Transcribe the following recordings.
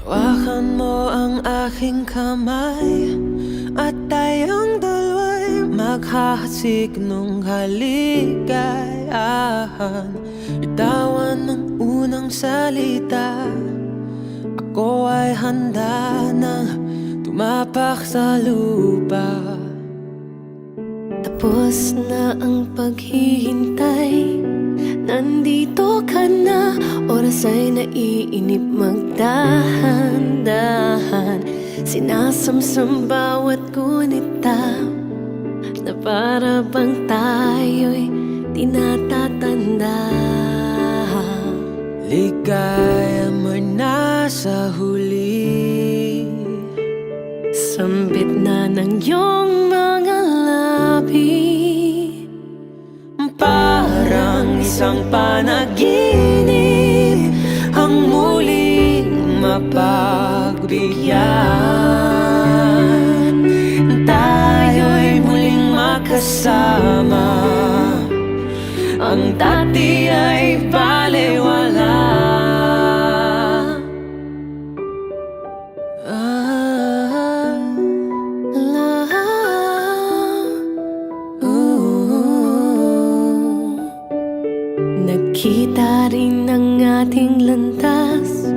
Hawakan mo ang aking kamay at tayong dalawa'y maghahasik nung kaligayahan. Bitawan ng unang salita, ako ay handa nang tumapak sa lupa. Tapos na ang paghihintay, nandito ka na. Oras ay naiinip, magdahan-dahan. Sinasamsam bawat gunita, na para bang tayo'y tinatatanda. Ligaya mo'y nasa huli, sambit na ng iyong mga labi. parang isang panaginip ang muling mapagbigyan. Tayo'y muling makasama, ang dati ay balewala. Nakita rin ang ating landas,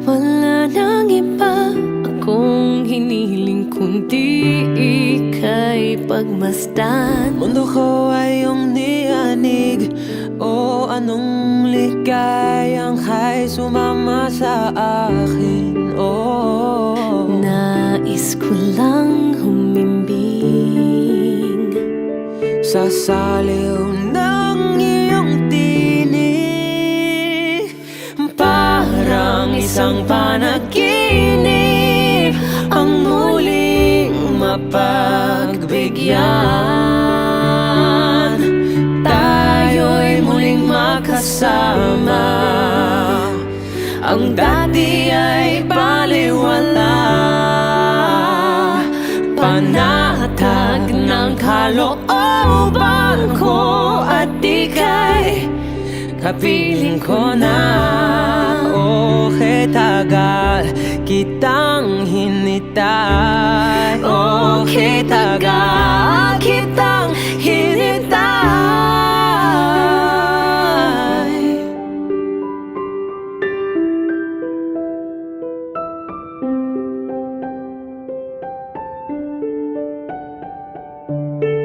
wala nang iba akong hiniling kundi ika'y pagmasdan. Mundo ko ay iyong niyanig, o anong ligayang kay sumama sa akin. Oh, Nais ko lang humimbing sa saliw ng iyong tinig, parang isang panaginip ang muling mapagbigyan. Tayo'y muling makasama, ang dati ay balewala. Panatag ng kalooban ko at ika'y kapiling ko na. O tagal kitang hinintay, o tagal kitang hinintay.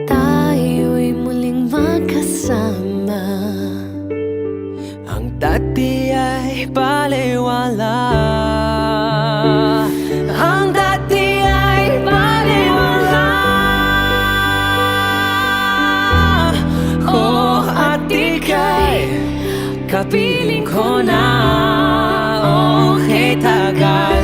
tayo'y muling magkasama, Ang dati ay balewala. Ang dati ay balewala. Oh, at ika'y kapiling ko na. Oh, tagal